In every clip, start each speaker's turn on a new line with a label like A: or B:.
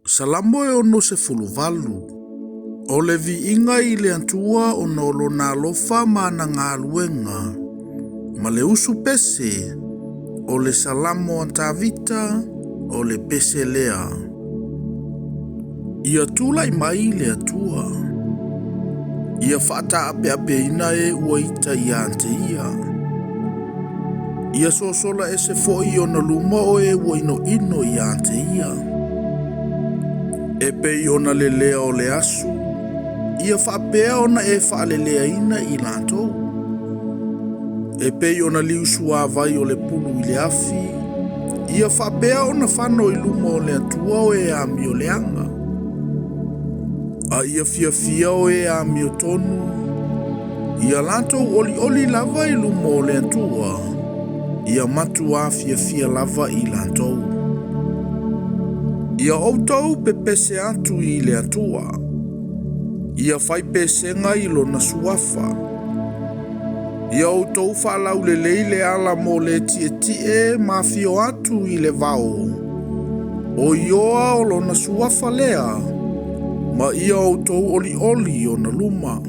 A: Salamo e ono se fuluvalu. O le vi inga I le antua o nolo na lofa mana ngā luenga. Ma le usu pese o le salamo antavita o le pese lea. Ia tula I mai le atua. Ia fata ape ina e uaita ia ante ia. Ia sosola ese foi o na luma o e waino ino ia ante ia. E pei ona le lea o le asu. Ia whapea ona e whaalelea ina I lantou. E pei ona liusu vai o le pulu I le afi. Ia whapea ona whano I luma o le atua o e ami o le anga. A ia fia o e ami o tonu. Ia lantou oli lava I luma o le atua. Ia matu a fia lava I lantou. Ia outou pepese atu I le atua. Ia fai pesenga I lo na suafa. Ia outou whalau le leile ala mo le tie ma fio atu I le vao. O ioa o lo na suafa lea. Ma ia outou oli o na luma.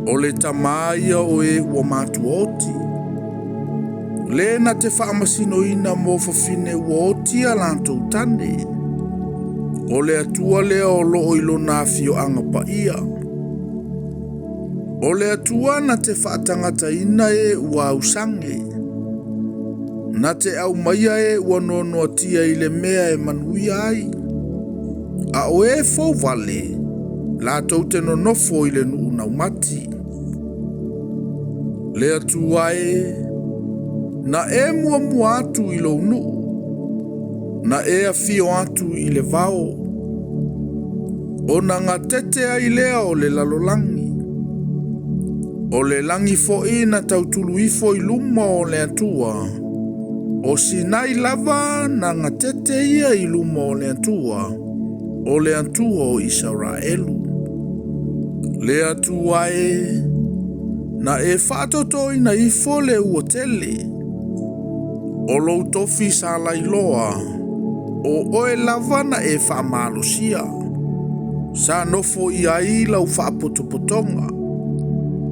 A: O le tamaia o e ua matu oti. Le na te whaamasino ina mo fafine ua oti a lantou tane. O le atua lea o loo ilo na fio anga pa ia. O le atua na te whaatangata ina e ua ausange. Na te au maia e ua nono atia I le mea e manuia ai. A o e fau vale, la tau te nonofo I le nuu na umati. Le atua e, na e mua atu I lo nuu. Na e a fio atu I le vao. O na ngā tete ai lea o le lalolangi. O le langi fo I na tautulu ifo I luma o le atua. O sinai lava na ngā tete ia I luma o le atua. O le atua o Israelu. Le atua e, na e whatoto I na ifo le uotele. O lo tofi sa lailoa. O oe lava na e whamalosia. Sa nofo I ai lau whapotopotonga.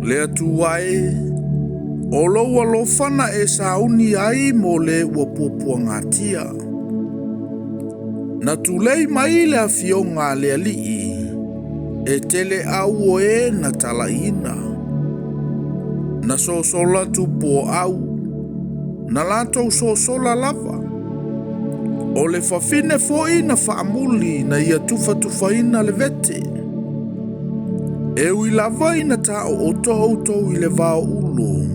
A: Le atua e, o lo walofana e sauni ai mo le wapopua ngatia. Na tulei mai le afionga le alii. E tele au o e na talaina. Na sosola tupo au. Na lato sosola lava. O le fafine foi na faamuli na ia tufa ina le vete. E ui lava ina ta o oto I le vao ulo.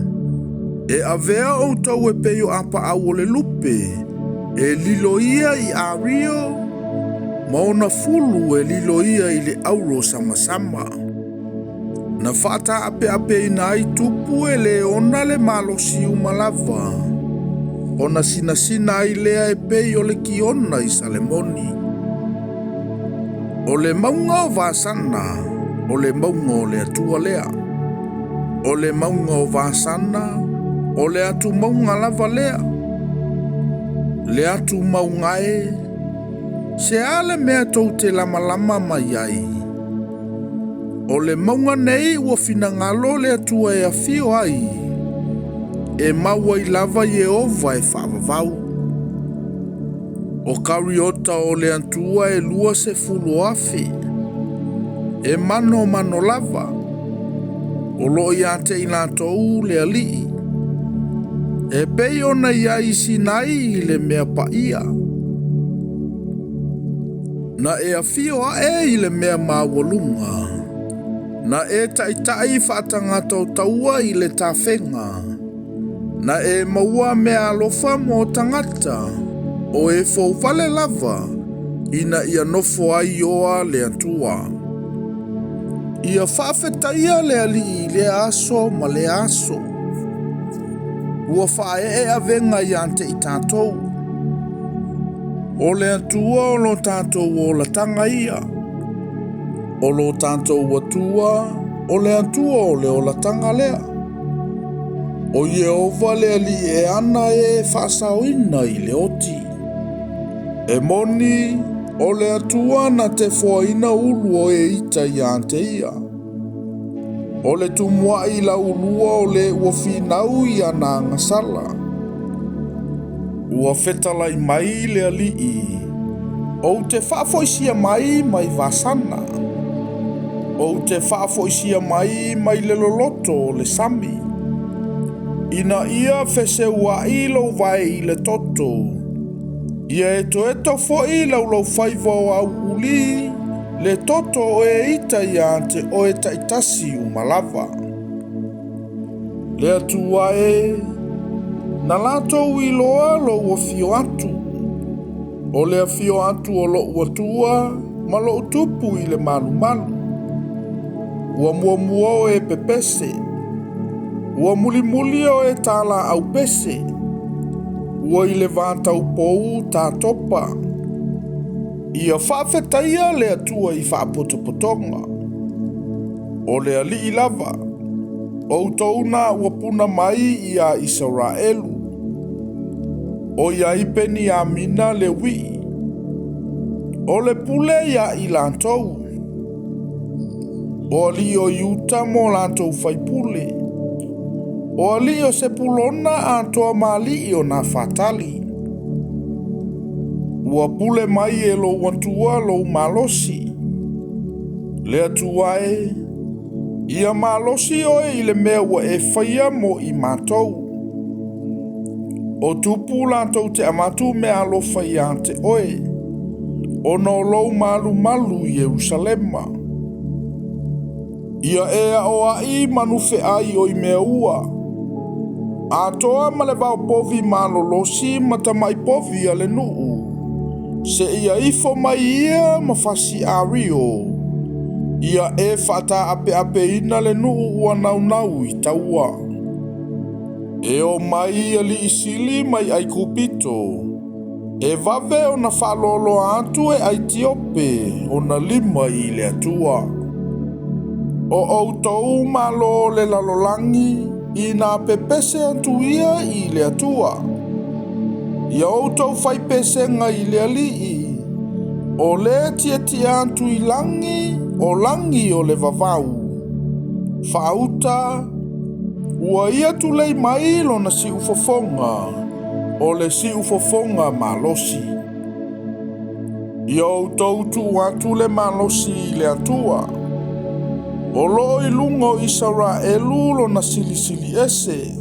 A: E avea oto e peyo apa au o le lupe. E lilo ia I ario. Maona fulu e lilo ia I le auro sama. Na fata ape ina ai tupu e le ona le malosi umalava. Ona sina ai lea e pei o le kiona I Salemoni. O le maunga o vasana, o le maunga o le atua lea. O le maunga o vasana, o le atu maunga lava lea. Le atu maunga e, se ale mea tou te lama mai ai. O le maunga nei ua fina ngalo le atua e afio ai. E maua I lava Yehova e whaavavau. O kariota o le antua e lua se fulu afe. E mano lava. O lo iate I lantou le alii. E pei ona ia I sinai I le mea paia. Na e afio a I le mea mawalunga. Na e taitai whaatangata o taua I le tawhenga. Na e maua mea alofa mo tangata. O e fōwale lava. Ina ia nofo ai oa le atua. Ia whawhetaia le alii le aso ma le aso. Ua whae avenga I ante I tātou. O le atua o lo tātou o la tanga ia. O lo tātou atua o le atua o le o la tanga lea. O Yehova le ali e ana e whaasauina I le oti. E moni O le atua na te foaina ulu o e ita ia te ia. O le tumua i la ulua o le ua finau ia na ngasala. Ua fetalai mai le alii. O te whaafoisia mai vasana. O te whaafoisia mai le loloto le sami. Ina ia fese ua i lau vai i le toto. Ia eto fo i lau whaiva o au uli. Le toto o e ita ia te o e taitasi umalava. Le atua e na lato i loa lo ua fio atu. O le fio atu o lo ua tua ma lo tupu i le malu. Ua mua o e pepese. Ua muli o e tala au pese. Ua i le vātau pou tā topa. Ia whaafetaia le atua i whaapotopotonga. O le ali i lava. O tauna ua puna mai ia Israelu. O ia ipeni a mina le wi. O le pule ia i lantou. O ali o yuta mo lantou whaipule. O ali o se pulona a toa mali o na fatali. Ua pule mai e lo wantua lo malosi. Le atua e. Ia malosi o e le mea ua e whaia mo i mātou. O tupu lantou te amatu me alo whaia te oe. O no lou malu Jerusalema. Ia ea o ai manufe ai o i mea ua. A toa ma le vau povi malolosi ma tamai povi a le nuu. Se ia ifo mai ia ma fasi a rio. Ia e fata ape ina le nuu ua nau i taua. E o mai ali isili mai ai kupito. E vave o na whalolo atu e Aitiope o na lima i le atua. O outou malo le lalolangi i na pepese atu ia i le atua. Ia outou fai pesenga i le alii. O le tia atu i langi o le vavau. Whauta ua ia tulei mai lo na si ufofonga. O le si ufofonga malosi. Ia outou tu atu le malosi i le atua. O loo i lungo Israelu lo na silisili ese.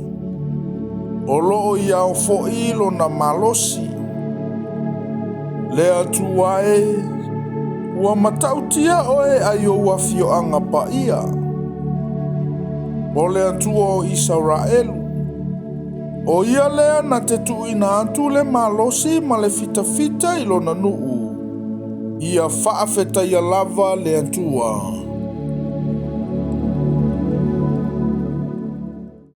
A: O loo i au fo'i lo na malosi. Le atua e. Ua matautia oe ai o ua fioanga pa ia. O le atua o Israelu. O ia lea na te tuina atu le malosi ma le fita i lo na nuu. Ia whaafeta ia lava le atua.